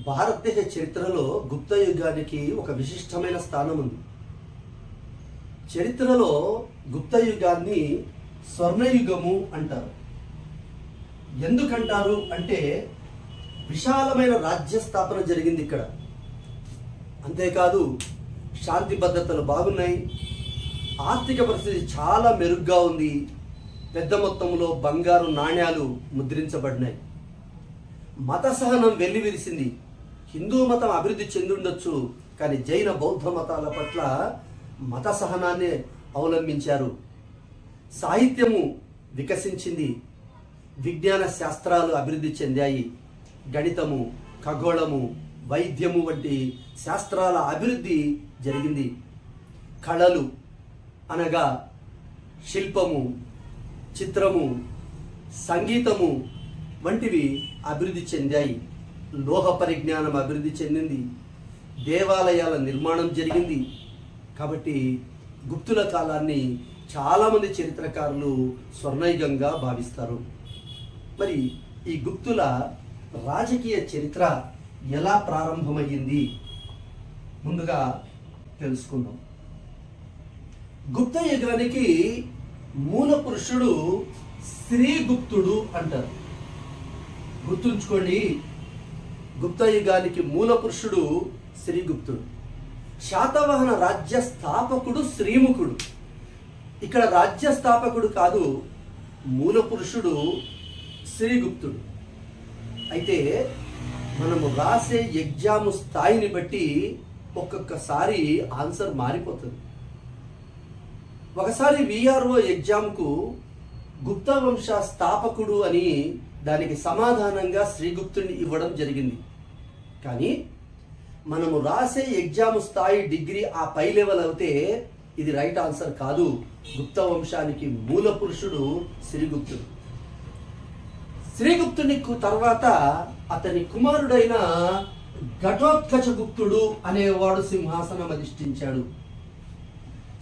భారతదేశ చరిత్రలో గుప్త యుగానికి ఒక విశిష్టమైన స్థానం ఉంది. చరిత్రలో గుప్త యుగాన్ని స్వర్ణయుగము అంటారు. ఎందుకంటారు అంటే విశాలమైన రాజ్య స్థాపన జరిగింది ఇక్కడ. అంతేకాదు శాంతి భద్రతలు బాగున్నాయి, ఆర్థిక పరిస్థితి చాలా మెరుగ్గా ఉంది, పెద్ద మొత్తంలో బంగారు నాణ్యాలు ముద్రించబడినాయి, మత సహనం వెల్లివిరిసింది. హిందూ మతం అభివృద్ధి చెందుండొచ్చు, కానీ జైన బౌద్ధ మతాల పట్ల మత సహనాన్ని అవలంబించారు. సాహిత్యము వికసించింది, విజ్ఞాన శాస్త్రాలు అభివృద్ధి చెందాయి, గణితము, ఖగోళము, వైద్యము వంటి శాస్త్రాల అభివృద్ధి జరిగింది. కళలు అనగా శిల్పము, చిత్రము, సంగీతము వంటివి అభివృద్ధి చెందాయి. లోహ పరిజ్ఞానం అభివృద్ధి చెందింది, దేవాలయాల నిర్మాణం జరిగింది. కాబట్టి గుప్తుల కాలాన్ని చాలామంది చరిత్రకారులు స్వర్ణయుగంగా భావిస్తారు. మరి ఈ గుప్తుల రాజకీయ చరిత్ర ఎలా ప్రారంభమయ్యింది ముందుగా తెలుసుకుందాం. గుప్త యుగానికి మూల పురుషుడు శ్రీగుప్తుడు అంటారు. గుర్తుంచుకోండి, గుప్త యుగానికి మూల పురుషుడు శ్రీగుప్తుడు. శాతవాహన రాజ్య స్థాపకుడు శ్రీముఖుడు. ఇక్కడ రాజ్య స్థాపకుడు కాదు, మూల పురుషుడు శ్రీగుప్తుడు. అయితే మనము రాసే ఎగ్జామ్ స్థాయిని బట్టి ఒక్కొక్కసారి ఆన్సర్ మారిపోతుంది. ఒకసారి విఆర్ఓ ఎగ్జామ్కు గుప్త వంశ స్థాపకుడు అని దానికి సమాధానంగా శ్రీగుప్తుడిని ఇవ్వడం జరిగింది. కానీ మనము రాసే ఎగ్జామ్ స్థాయి డిగ్రీ ఆ పై లెవెల్ అయితే ఇది రైట్ ఆన్సర్ కాదు. గుప్త వంశానికి మూల పురుషుడు శ్రీగుప్తుడు. శ్రీగుప్తుని తర్వాత అతని కుమారుడైన ఘటోత్కచగుప్తుడు అనేవాడు సింహాసనం అధిష్ఠించాడు.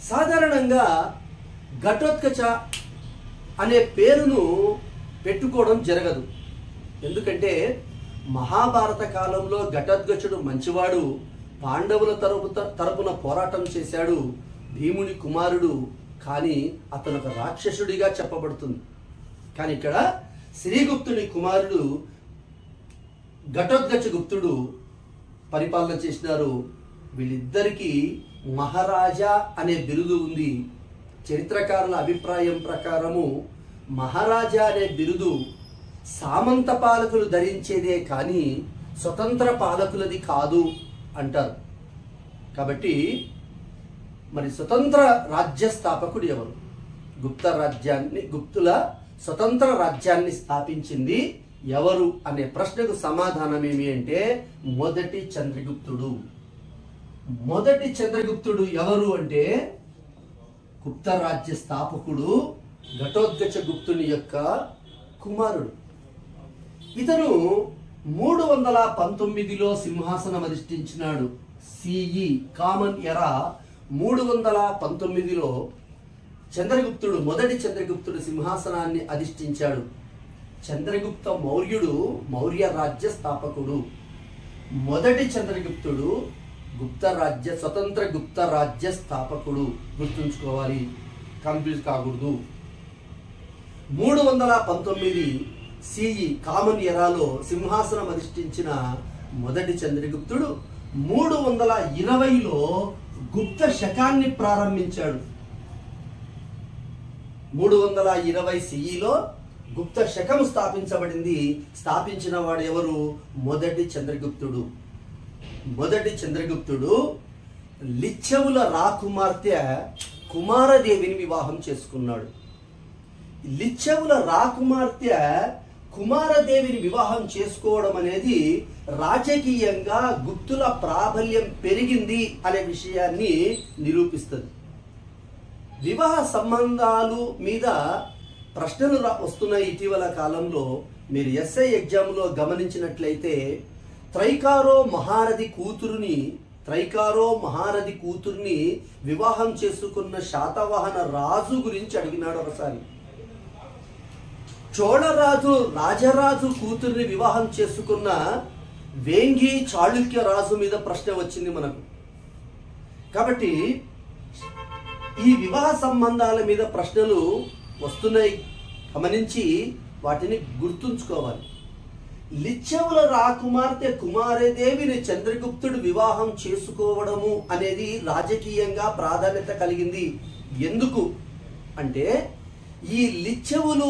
సాధారణంగా ఘటోత్కచ అనే పేరును పెట్టుకోవడం జరగదు. ఎందుకంటే మహాభారత కాలంలో ఘటోత్కచుడు మంచివాడు, పాండవుల తరపున పోరాటం చేశాడు, భీముని కుమారుడు. కానీ అతను ఒక రాక్షసుడిగా చెప్పబడుతుంది. కానీ ఇక్కడ శ్రీగుప్తుని కుమారుడు ఘటోత్కచగుప్తుడు పరిపాలన చేసినారు. వీళ్ళిద్దరికీ మహారాజా అనే బిరుదు ఉంది. చరిత్రకారుల అభిప్రాయం ప్రకారము మహారాజా అనే బిరుదు సామంత పాలకులు ధరించేదే కానీ స్వతంత్ర పాలకులది కాదు అంటారు. కాబట్టి మరి స్వతంత్ర రాజ్య స్థాపకుడు ఎవరు? గుప్తుల స్వతంత్ర రాజ్యాన్ని స్థాపించింది ఎవరు అనే ప్రశ్నకు సమాధానం ఏమి అంటే మొదటి చంద్రగుప్తుడు. మొదటి చంద్రగుప్తుడు ఎవరు అంటే గుప్త రాజ్య స్థాపకుడు ఘటోత్కచగుప్తుని యొక్క కుమారుడు. ఇతను 319లో సింహాసనం అధిష్ఠించినాడు. సిఈ కామన్ ఎరా 319లో చంద్రగుప్తుడు, మొదటి చంద్రగుప్తుడు సింహాసనాన్ని అధిష్ఠించాడు. చంద్రగుప్త మౌర్యుడు మౌర్య రాజ్య స్థాపకుడు. మొదటి చంద్రగుప్తుడు స్వతంత్ర గుప్త రాజ్య స్థాపకుడు. గుర్తుంచుకోవాలి, కన్ఫ్యూజ్ కాకూడదు. 319 సిఈ కామన్ ఎరాలో సింహాసనం అధిష్ఠించిన మొదటి చంద్రగుప్తుడు 320లో గుప్త శకాన్ని ప్రారంభించాడు. 320 సిఈలో గుప్త శకం స్థాపించబడింది. స్థాపించిన వాడు ఎవరు? మొదటి చంద్రగుప్తుడు. మొదటి చంద్రగుప్తుడు లిచ్చవుల రాకుమార్తె కుమారదేవిని వివాహం చేసుకున్నాడు. లిచ్చవుల రాకుమార్తె కుమారదేవిని వివాహం చేసుకోవడం అనేది రాజకీయంగా గుప్తుల ప్రాబల్యం పెరిగింది అనే విషయాన్ని నిరూపిస్తుంది. వివాహ సంబంధాలు మీద ప్రశ్నలు వస్తున్నాయి ఇటీవల కాలంలో. మీరు ఎస్ఐ ఎగ్జామ్లో గమనించినట్లయితే త్రైకారో మహారథి కూతుర్ని వివాహం చేసుకున్న శాతవాహన రాజు గురించి అడిగినాడు ఒకసారి. చోళరాజు రాజరాజు కూతుర్ని వివాహం చేసుకున్న వేంగి చాళుక్య రాజు మీద ప్రశ్న వచ్చింది మనకు. కాబట్టి ఈ వివాహ సంబంధాల మీద ప్రశ్నలు వస్తున్నాయి, గమనించి వాటిని గుర్తుంచుకోవాలి. లిచ్చవుల రాకుమార్తె కుమారదేవిని చంద్రగుప్తుడు వివాహం చేసుకోవడము అనేది రాజకీయంగా ప్రాధాన్యత కలిగింది. ఎందుకు అంటే ఈ లిచ్చవులు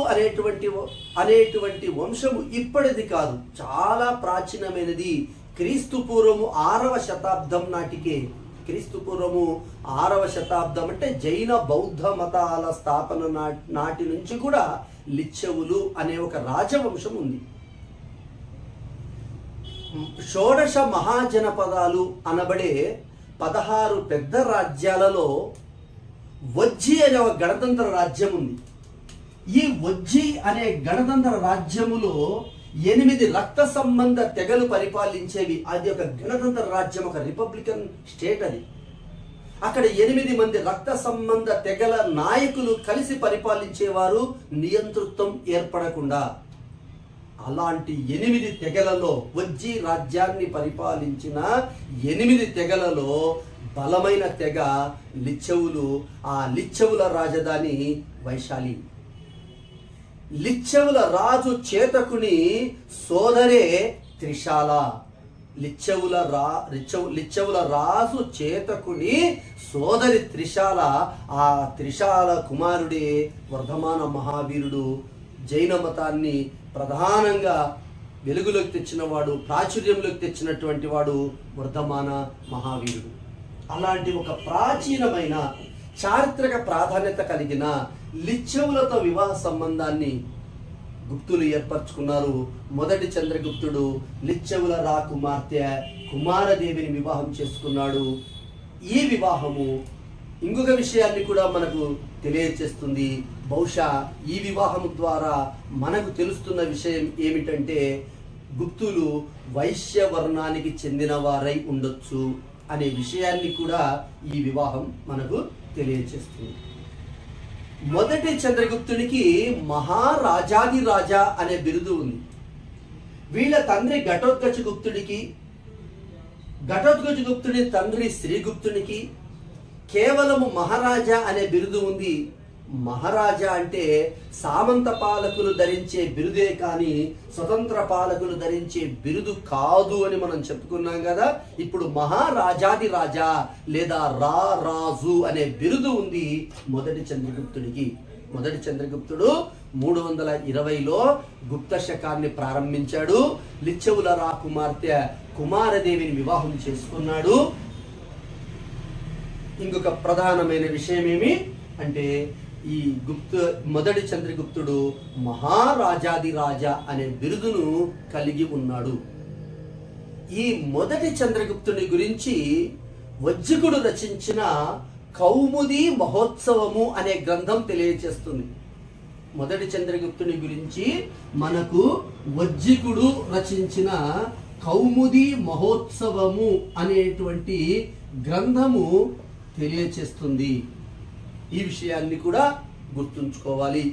అనేటువంటి వంశము ఇప్పటిది కాదు, చాలా ప్రాచీనమైనది. క్రీస్తు పూర్వము 6వ శతాబ్దం నాటికే, క్రీస్తు పూర్వము 6వ శతాబ్దం అంటే జైన బౌద్ధ మతాల స్థాపన నాటి నుంచి కూడా లిచ్చవులు అనే ఒక రాజవంశం ఉంది. షోడశ మహాజనపదాలు అనబడే 16 పెద్ద రాజ్యాలలో వజ్జి అనే ఒక గణతంత్ర రాజ్యం ఉంది. ఈ వజ్జి అనే గణతంత్ర రాజ్యములో 8 రక్త సంబంధ తెగలు పరిపాలించేవి. అది ఒక గణతంత్ర రాజ్యం, ఒక రిపబ్లికన్ స్టేట్ అది. అక్కడ 8 మంది రక్త సంబంధ తెగల నాయకులు కలిసి పరిపాలించేవారు, నియంతృత్వం ఏర్పడకుండా. అలాంటి 8 తెగలలో వజ్జి రాజ్యాన్ని పరిపాలించిన 8 తెగలలో బలమైన తెగ లిచ్చవులు. ఆ లిచ్చవుల రాజధాని వైశాలి. లిచ్చవుల రాజు చేతకుని సోదరే త్రిశాల. లిచ్చవుల రాజు చేతకుని సోదరి త్రిశాల. ఆ త్రిశాల కుమారుడే వర్ధమాన మహావీరుడు. జైన మతాన్ని ప్రధానంగా వెలుగులోకి తెచ్చినవాడు, ప్రాచుర్యంలోకి తెచ్చినటువంటి వాడు వర్ధమాన మహావీరుడు. అలాంటి ఒక ప్రాచీనమైన చారిత్రక ప్రాధాన్యత కలిగిన లిచ్చవులతో వివాహ సంబంధాన్ని గుప్తులు ఏర్పరచుకున్నారు. మొదటి చంద్రగుప్తుడు లిచ్చవుల రాకుమార్తె కుమారదేవిని వివాహం చేసుకున్నాడు. ఈ వివాహము ఇంకొక విషయాన్ని కూడా మనకు తెలియచేస్తుంది. బహుశా ఈ వివాహం ద్వారా మనకు తెలుస్తున్న విషయం ఏమిటంటే గుప్తులు వైశ్య వర్ణానికి చెందిన వారై ఉండొచ్చు అనే విషయాన్ని కూడా ఈ వివాహం మనకు తెలియచేస్తుంది. మొదటి చంద్రగుప్తునికి మహారాజాది రాజా అనే బిరుదు ఉంది. వీళ్ళ తండ్రి ఘటోత్కచుగుప్తుడి తండ్రి శ్రీగుప్తునికి కేవలము మహారాజా అనే బిరుదు ఉంది. మహారాజా అంటే సామంత పాలకులు ధరించే బిరుదే కానీ స్వతంత్ర పాలకులు ధరించే బిరుదు కాదు అని మనం చెప్పుకున్నాం కదా. ఇప్పుడు మహారాజాది రాజా లేదా రాజు అనే బిరుదు ఉంది మొదటి చంద్రగుప్తుడికి. మొదటి చంద్రగుప్తుడు 320లో గుప్త శకాన్ని ప్రారంభించాడు. లిచ్చవుల రాకుమార్తె కుమారదేవిని వివాహం చేసుకున్నాడు. ఇంకొక ప్రధానమైన విషయం ఏమి అంటే ఈ మొదటి చంద్రగుప్తుడు మహారాజాది రాజా అనే బిరుదును కలిగి ఉన్నాడు. ఈ మొదటి చంద్రగుప్తుని గురించి వజ్జికుడు రచించిన కౌముది మహోత్సవము అనే గ్రంథం తెలియచేస్తుంది. మొదటి చంద్రగుప్తుని గురించి మనకు వజ్జికుడు రచించిన కౌముది మహోత్సవము అనేటువంటి గ్రంథము తెలియచేస్తుంది. ఈ విషయాన్ని కూడా గుర్తుంచుకోవాలి.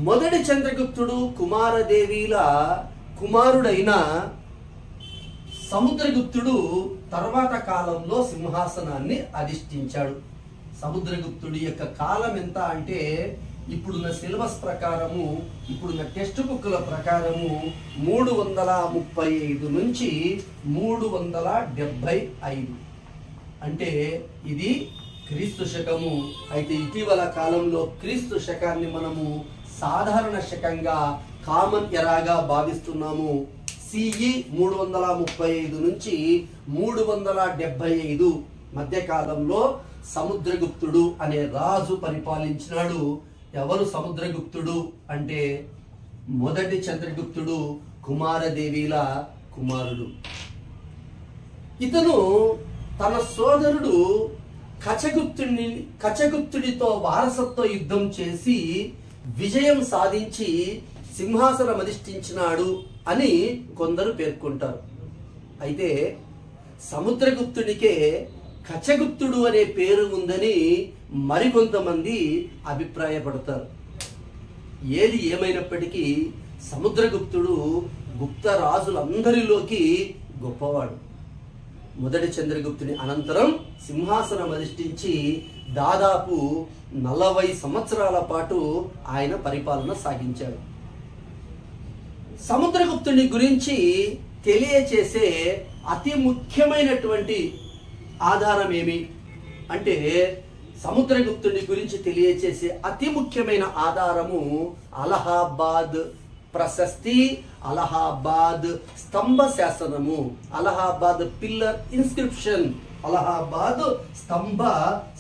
మొదటి చంద్రగుప్తుడు కుమారదేవిల కుమారుడైన సముద్రగుప్తుడు తర్వాత కాలంలో సింహాసనాన్ని అధిష్ఠించాడు. సముద్రగుప్తుడి యొక్క కాలం ఎంత అంటే ఇప్పుడున్న సిలబస్ ప్రకారము, ఇప్పుడున్న టెక్స్ట్ బుక్ల ప్రకారము 335 నుంచి 375. అంటే ఇది క్రీస్తు శకము. అయితే ఇటీవల కాలంలో క్రీస్తు శకాన్ని మనము సాధారణ శకంగా కామన్ ఎరాగా భావిస్తున్నాము. సిఈ 335 నుంచి 375 మధ్య కాలంలో సముద్రగుప్తుడు అనే రాజు పరిపాలించినాడు. ఎవరు సముద్రగుప్తుడు అంటే మొదటి చంద్రగుప్తుడు కుమారదేవిల కుమారుడు. ఇతను తన సోదరుడు కచగుప్తుడితో వారసత్వ యుద్ధం చేసి విజయం సాధించి సింహాసనం అధిష్ఠించినాడు అని కొందరు పేర్కొంటారు. అయితే సముద్రగుప్తుడికే కచగుప్తుడు అనే పేరు ఉందని మరికొంతమంది అభిప్రాయపడతారు. ఏది ఏమైనప్పటికీ సముద్రగుప్తుడు గుప్త రాజులందరిలోకి గొప్పవాడు. మొదటి చంద్రగుప్తుని అనంతరం సింహాసనం అధిష్ఠించి దాదాపు 40 సంవత్సరాల పాటు ఆయన పరిపాలన సాగించాడు. సముద్రగుప్తుని గురించి తెలియచేసే అతి ముఖ్యమైనటువంటి ఆధారం ఏమి అంటే, సముద్రగుప్తుని గురించి తెలియచేసే అతి ముఖ్యమైన ఆధారము అలహాబాద్ ప్రశస్తి, అలహాబాద్ స్తంభ శాసనము, అలహాబాద్ పిల్లర్ ఇన్స్క్రిప్షన్, అలహాబాద్ స్తంభ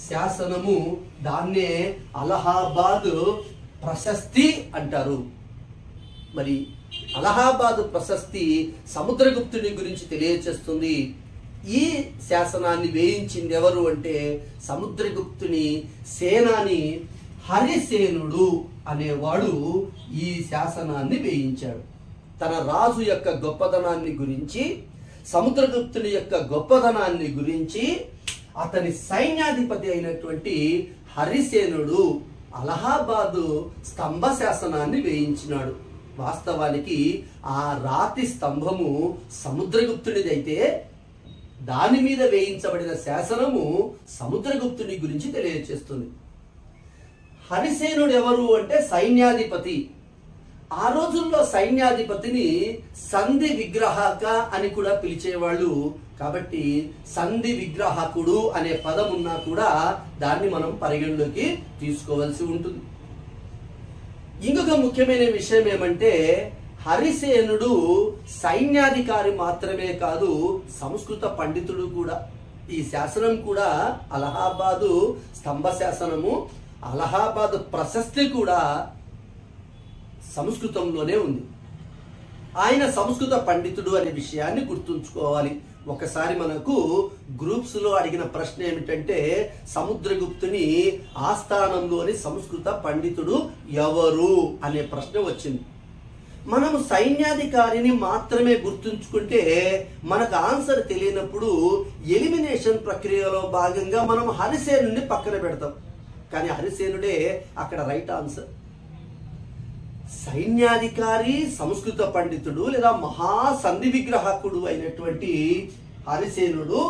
శాసనము. దాన్నే అలహాబాద్ ప్రశస్తి అంటారు. మరి అలహాబాద్ ప్రశస్తి సముద్రగుప్తుని గురించి తెలియచేస్తుంది. ఈ శాసనాన్ని వేయించింది ఎవరు అంటే, సముద్రగుప్తుని సేనాని హరిసేనుడు అనేవాడు ఈ శాసనాన్ని వేయించాడు. తన రాజు యొక్క గొప్పదనాన్ని గురించి, సముద్రగుప్తుని యొక్క గొప్పదనాన్ని గురించి అతని సైన్యాధిపతి అయినటువంటి హరిసేనుడు అలహాబాదు స్తంభ శాసనాన్ని వేయించినాడు. వాస్తవానికి ఆ రాతి స్తంభము సముద్రగుప్తునిదైతే దాని మీద వేయించబడిన శాసనము సముద్రగుప్తుని గురించి తెలియజేస్తుంది. హరిసేనుడు ఎవరు అంటే సైన్యాధిపతి. ఆ రోజుల్లో సైన్యాధిపతిని సంధి విగ్రహక అని కూడా పిలిచేవాళ్ళు. కాబట్టి సంధి విగ్రహకుడు అనే పదం ఉన్నా కూడా దాన్ని మనం పరిగణలోకి తీసుకోవాల్సి ఉంటుంది. ఇంకొక ముఖ్యమైన విషయం ఏమంటే, హరిసేనుడు సైన్యాధికారి మాత్రమే కాదు, సంస్కృత పండితుడు కూడా. ఈ శాసనం కూడా అలహాబాదు స్తంభ శాసనము, అలహాబాద్ ప్రశస్తి కూడా సంస్కృతంలోనే ఉంది. ఆయన సంస్కృత పండితుడు అనే విషయాన్ని గుర్తుంచుకోవాలి. ఒకసారి మనకు గ్రూప్స్ లో అడిగిన ప్రశ్న ఏమిటంటే, సముద్రగుప్తుని ఆస్థానంలోని సంస్కృత పండితుడు ఎవరు అనే ప్రశ్న వచ్చింది. మనము సైన్యాధికారిని మాత్రమే గుర్తుంచుకుంటే మనకు ఆన్సర్ తెలియనప్పుడు ఎలిమినేషన్ ప్రక్రియలో భాగంగా మనం హరిసేనుని పక్కన పెడతాం. కానీ హరిసేనుడే అక్కడ రైట్ ఆన్సర్. సైన్యాధికారి, సంస్కృత పండితుడు లేదా మహాసంధి విగ్రహకుడు అయినటువంటి హరిసేనుడు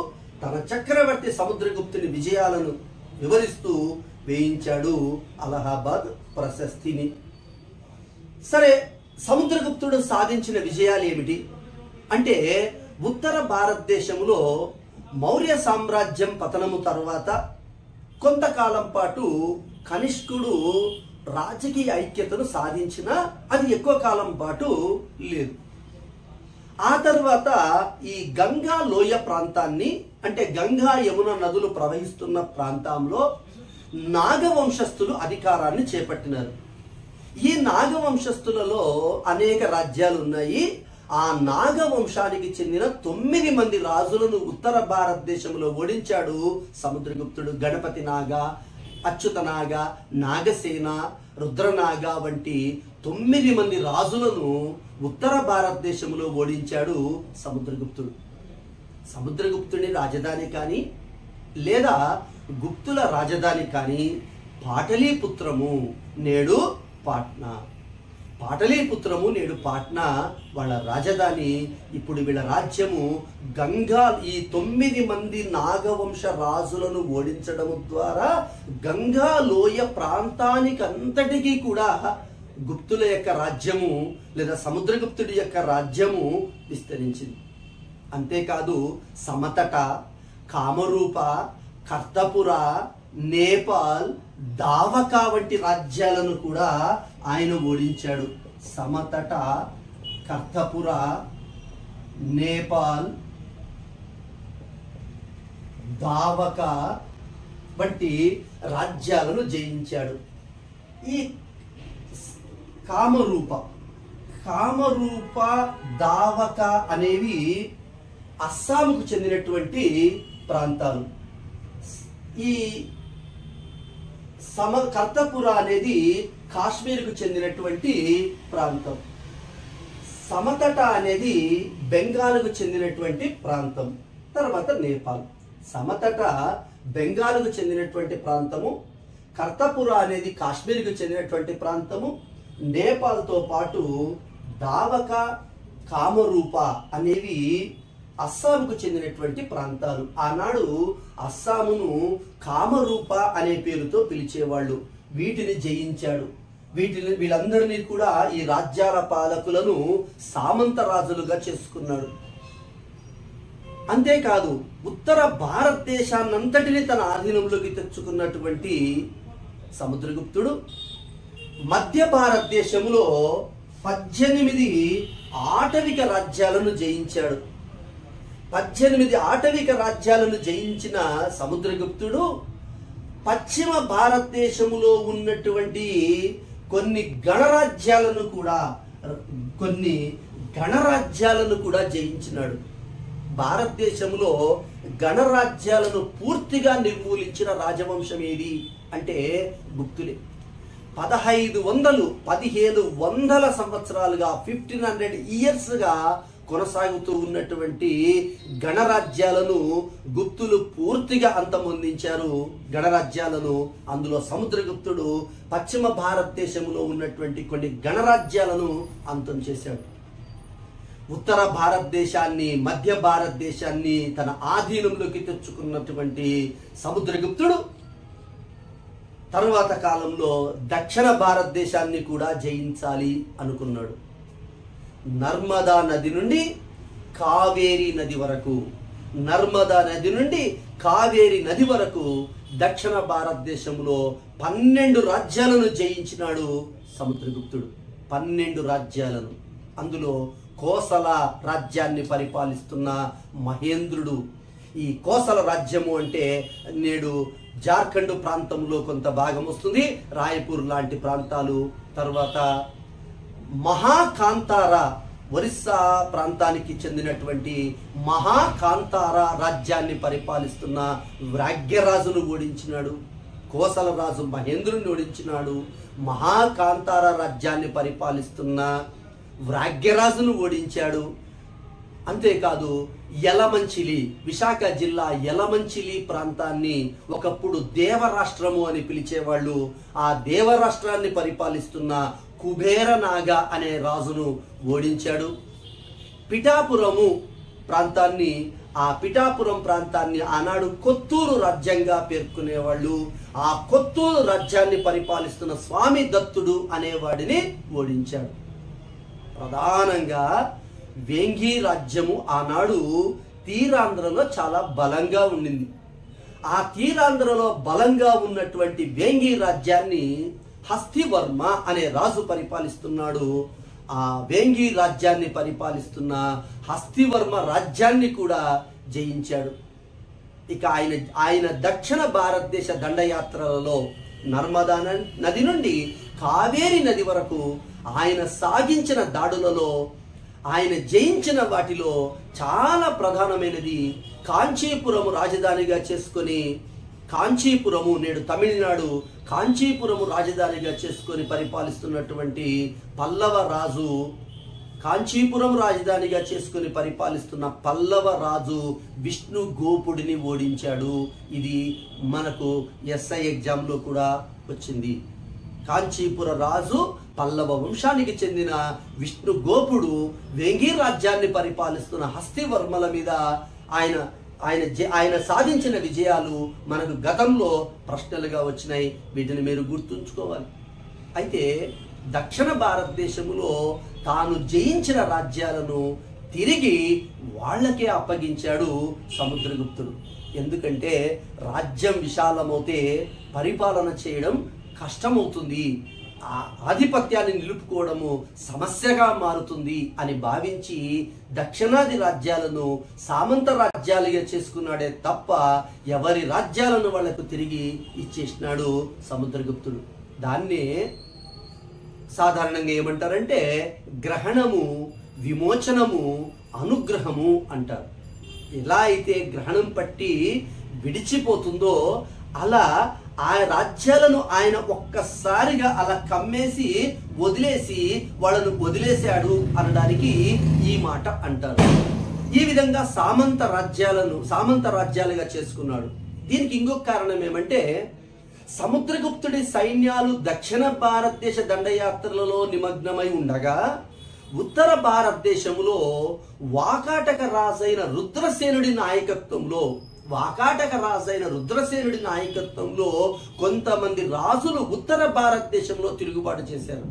తన చక్రవర్తి సముద్రగుప్తుని విజయాలను వివరిస్తూ వేయించాడు అలహాబాద్ ప్రశస్తిని. సరే, సముద్రగుప్తుడు సాధించిన విజయాలు ఏమిటి అంటే, ఉత్తర భారతదేశంలో మౌర్య సామ్రాజ్యం పతనము తర్వాత కొంతకాలం పాటు కనిష్కుడు రాజకీయ ఐక్యతను సాధించిన అది ఎక్కువ కాలం పాటు లేదు. ఆ తర్వాత ఈ గంగా లోయ ప్రాంతాన్ని, అంటే గంగా యమున నదులు ప్రవహిస్తున్న ప్రాంతంలో నాగవంశస్థులు అధికారాన్ని చేపట్టినారు. ఈ నాగవంశస్థులలో అనేక రాజ్యాలు ఉన్నాయి. ఆ నాగవంశానికి చెందిన 9 మంది రాజులను ఉత్తర భారతదేశంలో ఓడించాడు సముద్రగుప్తుడు. గణపతి నాగ, అచ్యుత నాగ, నాగసేన, రుద్రనాగ వంటి 9 మంది రాజులను ఉత్తర భారతదేశంలో ఓడించాడు సముద్రగుప్తుడు. సముద్రగుప్తుని రాజధాని కానీ లేదా గుప్తుల రాజధాని కానీ పాటలీపుత్రము, నేడు పాట్నా. పాటలీపుత్రము, నేడు పాట్నా వాళ్ళ రాజధాని. ఇప్పుడు వీళ్ళ రాజ్యము గంగా, ఈ 9 మంది నాగవంశ రాజులను ఓడించడం ద్వారా గంగా లోయ ప్రాంతానికి అంతటికీ కూడా గుప్తుల యొక్క రాజ్యము లేదా సముద్రగుప్తుడి యొక్క రాజ్యము విస్తరించింది. అంతేకాదు సమతట, కామరూప, కర్తపుర, నేపాల్, దావకా వంటి రాజ్యాలను కూడా ఆయన ఓడించాడు. సమతట, కర్తపుర, నేపాల్, దావకా వంటి రాజ్యాలను జయించాడు. ఈ కామరూప, దావక అనేవి అస్సాంకు చెందినటువంటి ప్రాంతాలు. ఈ కర్తపుర అనేది కాశ్మీర్కు చెందినటువంటి ప్రాంతం. సమతట అనేది బెంగాల్కు చెందినటువంటి ప్రాంతం. తర్వాత నేపాల్. సమతట బెంగాల్కు చెందినటువంటి ప్రాంతము, కర్తపుర అనేది కాశ్మీర్కు చెందినటువంటి ప్రాంతము, నేపాల్తో పాటు దావక, కామరూప అనేవి అస్సాంకు చెందినటువంటి ప్రాంతాలు. ఆనాడు అస్సామును కామరూప అనే పేరుతో పిలిచేవాళ్ళు. వీటిని జయించాడు. వీళ్ళందరినీ కూడా ఈ రాజ్యాల పాలకులను సామంత రాజులుగా చేసుకున్నాడు. అంతేకాదు ఉత్తర భారతదేశాన్నంతటిని తన ఆధీనంలోకి తెచ్చుకున్నటువంటి సముద్రగుప్తుడు మధ్య భారతదేశంలో 18 ఆటవిక రాజ్యాలను జయించాడు. 18 ఆటవిక రాజ్యాలను జయించిన సముద్రగుప్తుడు పశ్చిమ భారతదేశంలో ఉన్నటువంటి కొన్ని గణరాజ్యాలను కూడా జయించినాడు. భారతదేశంలో గణరాజ్యాలను పూర్తిగా నిర్మూలించిన రాజవంశం ఏది అంటే గుప్తులే. 1700 సంవత్సరాలుగా 1500 ఇయర్స్గా కొనసాగుతూ ఉన్నటువంటి గణరాజ్యాలను గుప్తులు పూర్తిగా అంతమొందించారు. గణరాజ్యాలను అందులో సముద్రగుప్తుడు పశ్చిమ భారతదేశంలో ఉన్నటువంటి కొన్ని గణరాజ్యాలను అంతం చేశాడు. ఉత్తర భారతదేశాన్ని, మధ్య భారతదేశాన్ని తన ఆధీనంలోకి తెచ్చుకున్నటువంటి సముద్రగుప్తుడు తరువాత కాలంలో దక్షిణ భారతదేశాన్ని కూడా జయించాలి అనుకున్నాడు. నర్మదా నది నుండి కావేరీ నది వరకు, నర్మదా నది నుండి కావేరీ నది వరకు దక్షిణ భారతదేశంలో 12 రాజ్యాలను జయించినాడు సముద్రగుప్తుడు. 12 రాజ్యాలను. అందులో కోసల రాజ్యాన్ని పరిపాలిస్తున్న మహేంద్రుడు. ఈ కోసల రాజ్యము అంటే నేడు జార్ఖండ్ ప్రాంతంలో కొంత భాగం వస్తుంది, రాయపూర్ లాంటి ప్రాంతాలు. తర్వాత మహాకాంతార, ఒరిస్సా ప్రాంతానికి చెందినటువంటి మహాకాంతార రాజ్యాన్ని పరిపాలిస్తున్న వ్రాగ్యరాజును ఓడించినాడు. కోసల రాజు మహేంద్రుని ఓడించినాడు. మహాకాంతార రాజ్యాన్ని పరిపాలిస్తున్న వ్రాగ్యరాజును ఓడించాడు. అంతేకాదు యలమంచిలి, విశాఖ జిల్లా యలమంచిలి ప్రాంతాన్ని ఒకప్పుడు దేవరాష్ట్రము అని పిలిచేవాళ్ళు. ఆ దేవరాష్ట్రాన్ని పరిపాలిస్తున్న కుబేరనాగ అనే రాజును ఓడించాడు. పిఠాపురము ప్రాంతాన్ని, ఆ పిఠాపురం ప్రాంతాన్ని ఆనాడు కొత్తూరు రాజ్యంగా పేర్కొనేవాళ్ళు. ఆ కొత్తూరు రాజ్యాన్ని పరిపాలిస్తున్న స్వామి దత్తుడు అనేవాడిని ఓడించాడు. ప్రధానంగా వేంగి రాజ్యము ఆనాడు తీరాంధ్రలో చాలా బలంగా ఉండింది. ఆ తీరాంధ్రలో బలంగా ఉన్నటువంటి వేంగి రాజ్యాన్ని హస్తివర్మ అనే రాజు పరిపాలిస్తున్నాడు. ఆ వేంగి రాజ్యాన్ని పరిపాలిస్తున్న హస్తివర్మ రాజ్యాన్ని కూడా జయించాడు. ఇక ఆయన దక్షిణ భారతదేశ దండయాత్రలలో నర్మదా నది నుండి కావేరీ నది వరకు ఆయన సాగించిన దాడులలో, ఆయన జయించిన వాటిలో చాలా ప్రధానమైనది కాంచీపురము రాజధానిగా చేసుకొని, కాంచీపురము నేడు తమిళనాడు కాంచీపురము రాజధానిగా చేసుకొని పరిపాలిస్తున్నటువంటి పల్లవ రాజు, కాంచీపురం రాజధానిగా చేసుకొని పరిపాలిస్తున్న పల్లవ రాజు విష్ణు గోపుడిని ఓడించాడు. ఇది మనకు ఎస్ఐ ఎగ్జామ్లో కూడా వచ్చింది. కాంచీపుర రాజు పల్లవ వంశానికి చెందిన విష్ణు గోపుడు వేంగి రాజ్యాన్ని పరిపాలిస్తున్న హస్తివర్మల మీద ఆయన సాధించిన విజయాలు మనకు గతంలో ప్రశ్నలుగా వచ్చినాయి. వీటిని మీరు గుర్తుంచుకోవాలి. అయితే దక్షిణ భారతదేశంలో తాను జయించిన రాజ్యాలను తిరిగి వాళ్ళకే అప్పగించాడు సముద్రగుప్తుడు. ఎందుకంటే రాజ్యం విశాలమవుతే పరిపాలన చేయడం కష్టమవుతుంది, ఆధిపత్యాన్ని నిలుపుకోవడము సమస్యగా మారుతుంది అని భావించి దక్షిణాది రాజ్యాలను సామంత రాజ్యాలుగా చేసుకున్నాడే తప్ప ఎవరి రాజ్యాలను వాళ్లకు తిరిగి ఇచ్చేసినాడు సముద్రగుప్తుడు. దాన్నే సాధారణంగా ఏమంటారంటే గ్రహణము, విమోచనము, అనుగ్రహము అంటారు. ఎలా అయితే గ్రహణం పట్టి విడిచిపోతుందో అలా ఆ రాజ్యాలను ఆయన ఒక్కసారిగా అలా కమ్మేసి వదిలేసి వాళ్ళను వదిలేశాడు అనడానికి ఈ మాట అంటారు. ఈ విధంగా సామంత రాజ్యాలుగా చేసుకున్నాడు. దీనికి ఇంకొక కారణం ఏమంటే సముద్రగుప్తుడి సైన్యాలు దక్షిణ భారతదేశ దండయాత్రలలో నిమగ్నమై ఉండగా ఉత్తర భారతదేశంలో వాకాటక రాజైన రుద్రసేనుడి నాయకత్వంలో కొంతమంది రాజులు ఉత్తర భారతదేశంలో తిరుగుబాటు చేశారు.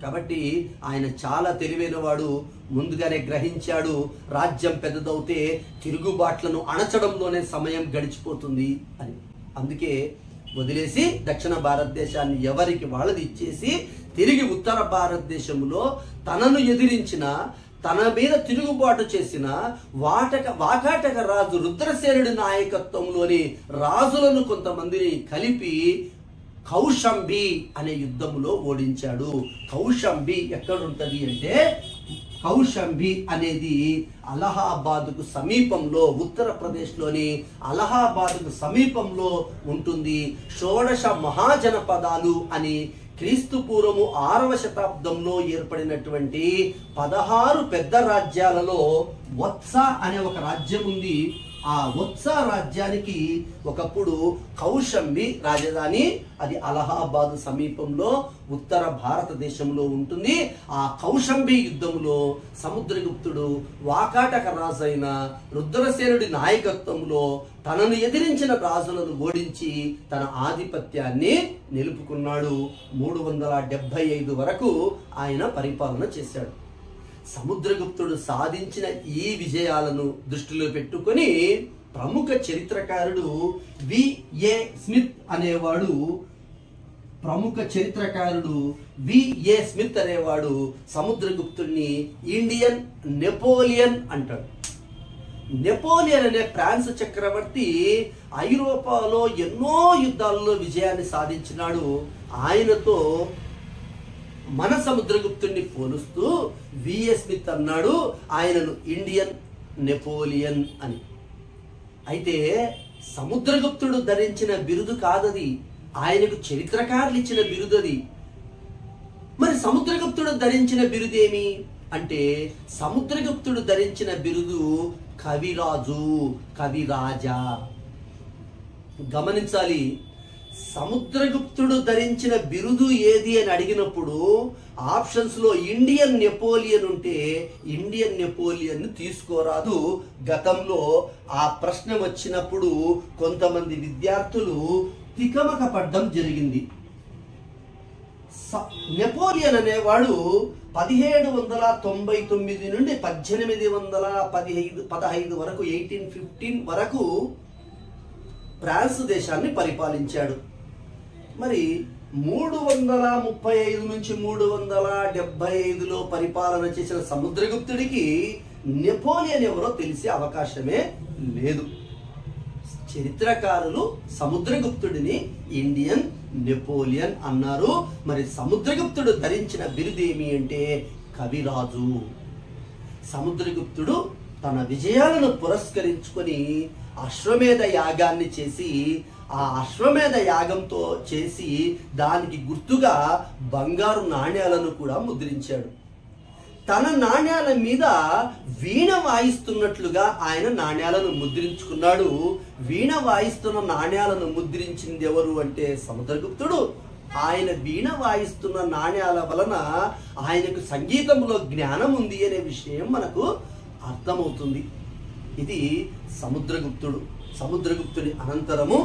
కాబట్టి ఆయన చాలా తెలివైన వాడు, ముందుగానే గ్రహించాడు రాజ్యం పెద్దదవుతే తిరుగుబాట్లను అణచడంలోనే సమయం గడిచిపోతుంది అని. అందుకే వదిలేసి దక్షిణ భారతదేశాన్ని ఎవరికి వాళ్ళది ఇచ్చేసి తిరిగి ఉత్తర భారతదేశంలో తనను ఎదిరించిన, తన మీద తిరుగుబాటు చేసిన వాకాటక రాజు రుద్రసేనుడి నాయకత్వంలోని రాజులను కొంతమందిని కలిపి కౌశంబి అనే యుద్ధంలో ఓడించాడు. కౌశంబి ఎక్కడుంటది అంటే, కౌశంబి అనేది అలహాబాద్కు సమీపంలో, ఉత్తరప్రదేశ్లోని అలహాబాద్కు సమీపంలో ఉంటుంది. షోడశ మహాజనపదాలు అని క్రీస్తు పూర్వము 6వ శతాబ్దంలో ఏర్పడినటువంటి 16 పెద్ద రాజ్యాలలో వత్స అనే ఒక రాజ్యం ఉంది. ఆ వత్స రాజ్యానికి ఒకప్పుడు కౌశంబి రాజధాని. అది అలహాబాద్ సమీపంలో ఉత్తర భారతదేశంలో ఉంటుంది. ఆ కౌశంబి యుద్ధంలో సముద్రగుప్తుడు వాకాటక రాజైన రుద్రసేనుడి నాయకత్వంలో తనను ఎదిరించిన రాజులను ఓడించి తన ఆధిపత్యాన్ని నిలుపుకున్నాడు. 375 వరకు ఆయన పరిపాలన చేశాడు. సముద్రగుప్తుడు సాధించిన ఈ విజయాలను దృష్టిలో పెట్టుకొని ప్రముఖ చరిత్రకారుడు విఏ స్మిత్ అనేవాడు సముద్రగుప్తుడిని ఇండియన్ నెపోలియన్ అంటాడు. నెపోలియన్ అనే ఫ్రాన్స్ చక్రవర్తి ఐరోపాలో ఎన్నో యుద్ధాలలో విజయాన్ని సాధించినాడు. ఆయనతో మన సముద్రగుప్తుడిని పోలుస్తూ విఏ స్మిత్ అన్నాడు ఆయనను ఇండియన్ నెపోలియన్ అని. అయితే సముద్రగుప్తుడు ధరించిన బిరుదు కాదది, ఆయనకు చరిత్రకారులు ఇచ్చిన బిరుదది. మరి సముద్రగుప్తుడు ధరించిన బిరుదేమి అంటే, సముద్రగుప్తుడు ధరించిన బిరుదు కవిరాజు, కవిరాజా. గమనించాలి, సముద్రగుప్తుడు ధరించిన బిరుదు ఏది అని అడిగినప్పుడు ఆప్షన్స్ లో ఇండియన్ నెపోలియన్ ఉంటే ఇండియన్ నెపోలియన్ తీసుకోరాదు. గతంలో ఆ ప్రశ్న వచ్చినప్పుడు కొంతమంది విద్యార్థులు తికమక పడ్డం జరిగింది. నెపోలియన్ అనేవాడు 1799 నుండి 1815 వరకు 1815 వరకు ఫ్రాన్స్ దేశాన్ని పరిపాలించాడు. మరి 335 నుంచి 375లో పరిపాలన చేసిన సముద్రగుప్తుడికి నెపోలియన్ ఎవరో తెలిసే అవకాశమే లేదు. చరిత్రకారులు సముద్రగుప్తుడిని ఇండియన్ నెపోలియన్ అన్నారు. మరి సముద్రగుప్తుడు ధరించిన బిరుదేమి అంటే కవిరాజు. సముద్రగుప్తుడు తన విజయాలను పురస్కరించుకొని అశ్వమేధ యాగాన్ని చేసి, ఆ అశ్వమేధ యాగంతో చేసి దానికి గుర్తుగా బంగారు నాణ్యాలను కూడా ముద్రించాడు. తన నాణ్యాల మీద వీణ వాయిస్తున్నట్లుగా ఆయన నాణ్యాలను ముద్రించుకున్నాడు. వీణ వాయిస్తున్న నాణ్యాలను ముద్రించింది ఎవరు అంటే సముద్రగుప్తుడు. ఆయన వీణ వాయిస్తున్న నాణ్యాల వలన ఆయనకు సంగీతంలో జ్ఞానం ఉంది అనే విషయం మనకు అర్థమవుతుంది. ఇది సముద్రగుప్తుడు. సముద్రగుప్తుడి అనంతరము